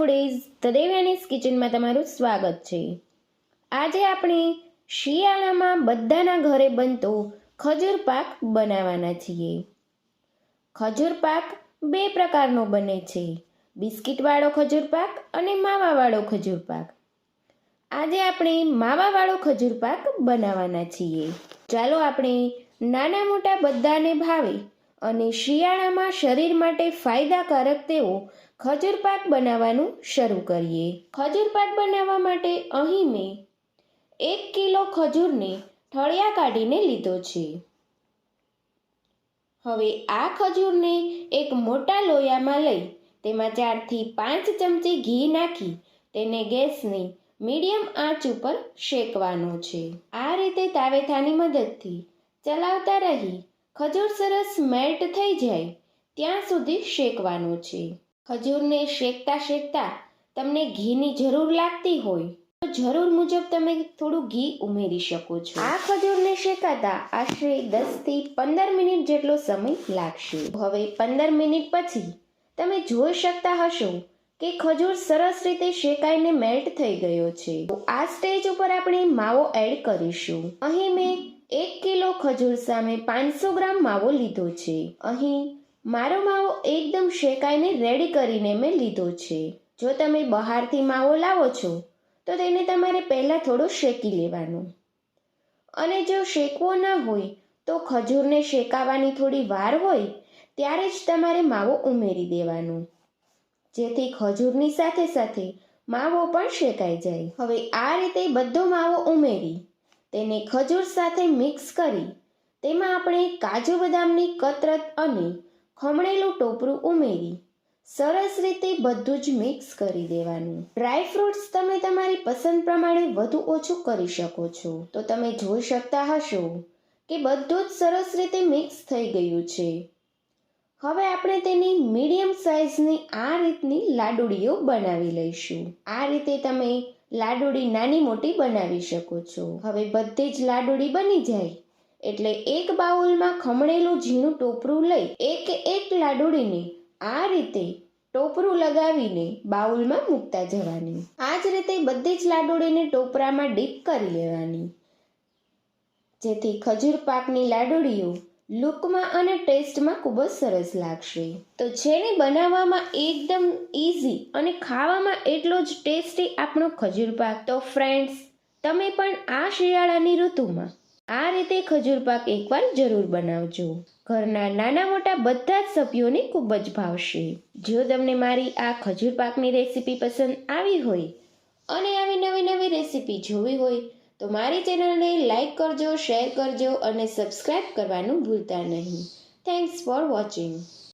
Foodies the દેવ્યાનીઝ કિચનમાં તમારું સ્વાગત છે। આજે આપણે શિયાળામાં બધાના ઘરે બનતો ખજૂર પાક બનાવવાના છીએ। ખજૂર પાક બે પ્રકારનો બને છે, બિસ્કિટવાળો ખજૂર પાક અને માવાવાળો ખજૂર પાક। આજે આપણે માવાવાળો ખજૂર પાક બનાવવાના છીએ। ચાલો આપણે નાના મોટા બધાને ભાવે અને શિયાળામાં શરીર માટે ફાયદાકારક તેવો ખજૂર પાક બનાવવાનું શરૂ કરીએ। ખજૂર પાક બનાવવા માટે અહીં મેં 1 કિલો ખજૂરને ઠળિયા કાઢીને લીધો છે। હવે આ ખજૂરને એક મોટા લોયામાં લઈ તેમાં 4 થી 5 ચમચી ઘી નાખી તેને ગેસની મીડિયમ આંચ ઉપર શેકવાનો છે। આ રીતે તાવેથાની મદદથી ચલાવતા રહી ખજૂર સરસ મેલ્ટ થઈ જાય ત્યાં સુધી શેકવાનો છે। ખજૂરને શેકતા શેકતા તમને ઘીની જરૂર લાગતી હોય તો જરૂર મુજબ તમે થોડું ઘી ઉમેરી શકો છો। આ ખજૂરને શેકાતા આશરે 10 થી 15 મિનિટ જેટલો સમય લાગશે। હવે 15 મિનિટ પછી તમે જોઈ શકતા હશો કે ખજૂર સરસ રીતે શેકાઈને મેલ્ટ થઈ ગયો છે। તો આ સ્ટેજ ઉપર આપણે માવો એડ કરીશું। અહીં મેં 1 કિલો ખજૂર સામે 500 ગ્રામ માવો લીધો છે। અહીં મારો માવો એકદમ શેકાઈને રેડી કરીને મેં લીધો છે। જો તમે બહારથી માવો લાવો છો તો તેને તમારે પહેલાં થોડો શેકી લેવાનો, અને જો શેકવો ના હોય તો ખજૂરને શેકાવાની થોડી વાર હોય ત્યારે જ તમારે માવો ઉમેરી દેવાનો, જેથી ખજૂરની સાથે સાથે માવો પણ શેકાઈ જાય। હવે આ રીતે બધો માવો ઉમેરી તેને ખજૂર સાથે મિક્સ કરી તેમાં આપણે કાજુ બદામની કતરત અને ખમણેલું ટોપરું ઉમેરી સરસ રીતે બધું જ મિક્સ કરી દેવાનું। ડ્રાય ફ્રૂટ્સ તમે તમારી પસંદ પ્રમાણે વધુ ઓછું કરી શકો છો। તો તમે જોઈ શકતા હશો કે બધું જ સરસ રીતે મિક્સ થઈ ગયું છે। હવે આપણે તેની મીડિયમ સાઇઝની આ રીતની લાડુડીઓ બનાવી લઈશું। આ રીતે તમે લાડુડી નાની મોટી બનાવી શકો છો। હવે બધી જ લાડુડી બની જાય એટલે એક બાઉલમાં ખમણેલું ઝીણું ટોપરું લઈ એક લાડુડીને આ રીતે ટોપરું લગાવીને બાઉલમાં મૂકતા જવાની। આ જ રીતે બધી જ લાડુડીને ટોપરામાં ડીપ કરી લેવાની, જેથી ખજૂર પાકની લાડુડીઓ લુકમાં અને ટેસ્ટમાં ખૂબ જ સરસ લાગશે। તો જેને બનાવવામાં એકદમ ઇઝી અને ખાવામાં એટલો જ ટેસ્ટી આપણો ખજૂર પાક। તો ફ્રેન્ડ્સ, તમે પણ આ શિયાળાની ઋતુમાં આ રીતે ખજૂર પાક એકવાર જરૂર બનાવજો। ઘરના નાના મોટા બધા જ સભ્યોને ખૂબ જ ભાવશે। જો તમને મારી આ ખજૂર પાકની રેસીપી પસંદ આવી હોય અને આવી નવી નવી રેસીપી જોવી હોય તો મારી ચેનલને લાઈક કરજો, શેર કરજો અને સબસ્ક્રાઈબ કરવાનું ભૂલતા નહીં। Thanks for watching.